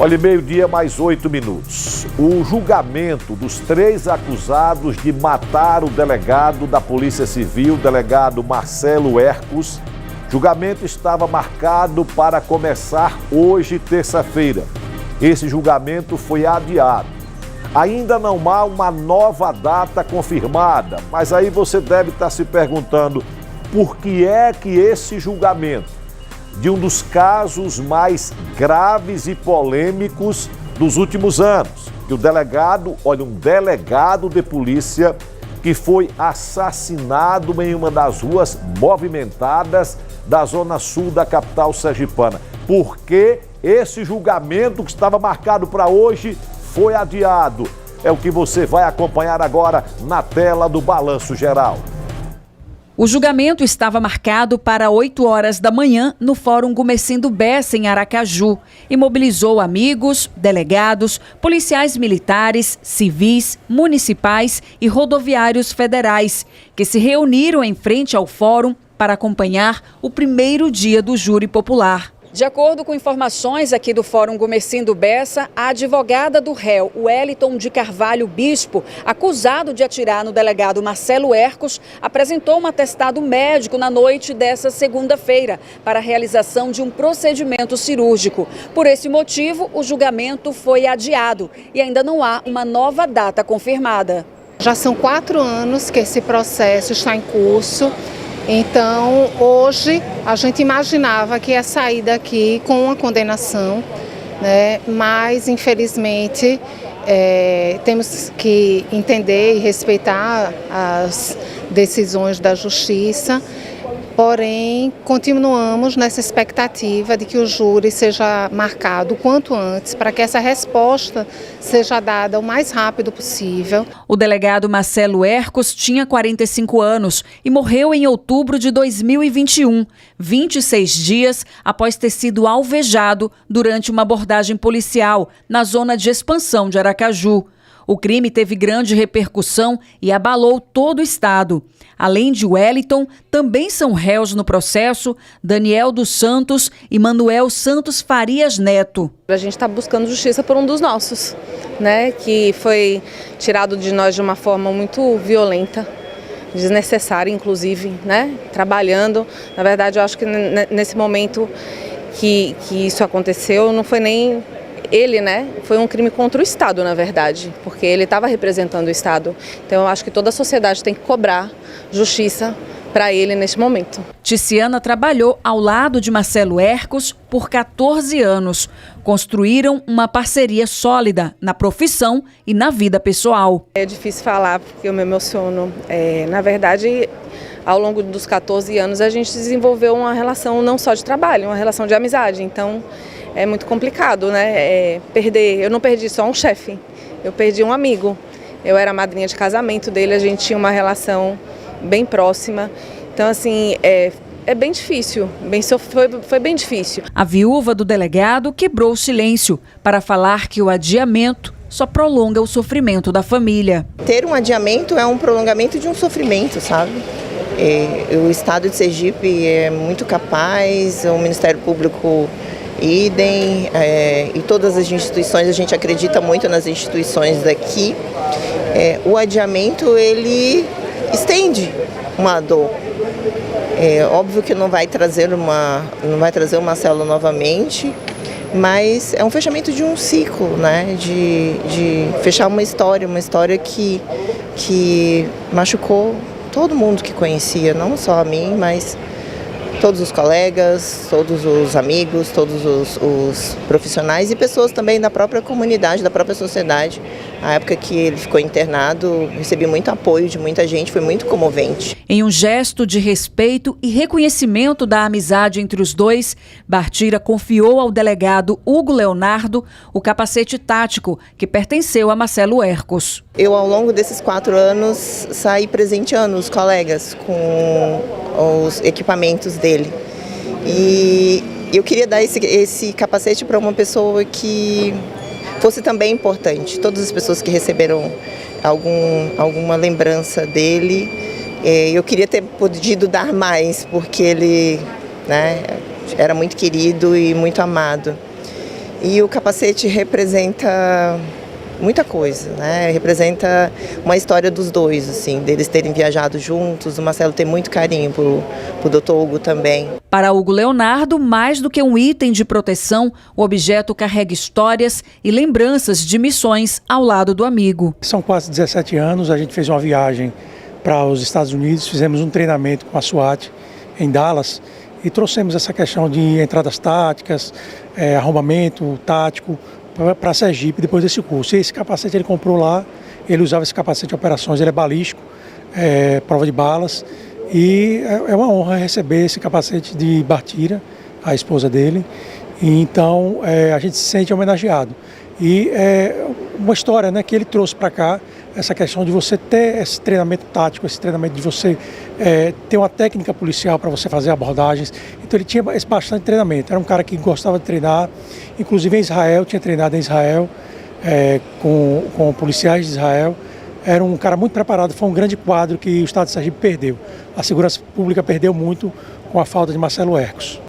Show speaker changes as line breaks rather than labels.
Olha, meio-dia mais 8 minutos. O julgamento dos 3 acusados de matar o delegado da Polícia Civil, o delegado Marcelo Hercos, julgamento estava marcado para começar hoje, terça-feira. Esse julgamento foi adiado. Ainda não há uma nova data confirmada, mas aí você deve estar se perguntando por que é que esse julgamento de um dos casos mais graves e polêmicos dos últimos anos, que um delegado de polícia que foi assassinado em uma das ruas movimentadas da zona sul da capital sergipana. Por que esse julgamento que estava marcado para hoje foi adiado? É o que você vai acompanhar agora na tela do Balanço Geral.
O julgamento estava marcado para 8 horas da manhã no Fórum Gumecindo Bessa, em Aracaju, e mobilizou amigos, delegados, policiais militares, civis, municipais e rodoviários federais, que se reuniram em frente ao fórum para acompanhar o primeiro dia do júri popular. De acordo com informações aqui do Fórum Gumecindo Bessa, a advogada do réu, Wellington de Carvalho Bispo, acusado de atirar no delegado Marcelo Hercos, apresentou um atestado médico na noite dessa segunda-feira para a realização de um procedimento cirúrgico. Por esse motivo, o julgamento foi adiado e ainda não há uma nova data confirmada.
Já são 4 anos que esse processo está em curso. Então, hoje, a gente imaginava que ia sair daqui com uma condenação, né? Mas, infelizmente, temos que entender e respeitar as decisões da Justiça. Porém, continuamos nessa expectativa de que o júri seja marcado o quanto antes, para que essa resposta seja dada o mais rápido possível.
O delegado Marcelo Hercos tinha 45 anos e morreu em outubro de 2021, 26 dias após ter sido alvejado durante uma abordagem policial na zona de expansão de Aracaju. O crime teve grande repercussão e abalou todo o estado. Além de Wellington, também são réus no processo Daniel dos Santos e Manuel Santos Farias Neto.
A gente está buscando justiça por um dos nossos, né, que foi tirado de nós de uma forma muito violenta, desnecessária, inclusive, né, trabalhando. Na verdade, eu acho que nesse momento que isso aconteceu, não foi nem ele, né? Foi um crime contra o Estado, na verdade, porque ele estava representando o Estado. Então, eu acho que toda a sociedade tem que cobrar justiça para ele neste momento.
Ticiana trabalhou ao lado de Marcelo Hercos por 14 anos. Construíram uma parceria sólida na profissão e na vida pessoal.
É difícil falar porque eu me emociono. Na verdade, ao longo dos 14 anos, a gente desenvolveu uma relação não só de trabalho, uma relação de amizade. Então, é muito complicado, né? Eu não perdi só um chefe, eu perdi um amigo. Eu era madrinha de casamento dele, a gente tinha uma relação bem próxima. Então, assim, é bem difícil, foi bem difícil.
A viúva do delegado quebrou o silêncio para falar que o adiamento só prolonga o sofrimento da família.
Ter um adiamento é um prolongamento de um sofrimento, sabe? O Estado de Sergipe é muito capaz, o Ministério Público idem, e todas as instituições, a gente acredita muito nas instituições daqui. O adiamento, ele estende uma dor. Óbvio que não vai trazer uma célula novamente, mas é um fechamento de um ciclo, né? De fechar uma história que machucou todo mundo que conhecia, não só a mim, mas todos os colegas, todos os amigos, todos os profissionais e pessoas também da própria comunidade, da própria sociedade. A época que ele ficou internado, recebi muito apoio de muita gente, foi muito comovente.
Em um gesto de respeito e reconhecimento da amizade entre os dois, Bartira confiou ao delegado Hugo Leonardo o capacete tático que pertenceu a Marcelo Hercos.
Eu, ao longo desses 4 anos, saí presenteando os colegas com os equipamentos dele. E eu queria dar esse capacete para uma pessoa que fosse também importante. Todas as pessoas que receberam alguma lembrança dele, eu queria ter podido dar mais, porque ele, né, era muito querido e muito amado. E o capacete representa muita coisa, né? Representa uma história dos dois, assim, deles terem viajado juntos, o Marcelo tem muito carinho pro Dr. Hugo também.
Para Hugo Leonardo, mais do que um item de proteção, o objeto carrega histórias e lembranças de missões ao lado do amigo.
São quase 17 anos, a gente fez uma viagem para os Estados Unidos, fizemos um treinamento com a SWAT em Dallas e trouxemos essa questão de entradas táticas, armamento tático, para Sergipe depois desse curso. E esse capacete ele comprou lá, ele usava esse capacete de operações, ele é balístico, prova de balas, e é uma honra receber esse capacete de Bartira, a esposa dele, e então a gente se sente homenageado. E é uma história, né, que ele trouxe para cá, essa questão de você ter esse treinamento tático, esse treinamento de você ter uma técnica policial para você fazer abordagens. Então ele tinha bastante treinamento, era um cara que gostava de treinar, inclusive em Israel, tinha treinado em Israel com policiais de Israel. Era um cara muito preparado, foi um grande quadro que o Estado de Sergipe perdeu. A segurança pública perdeu muito com a falta de Marcelo Hercos.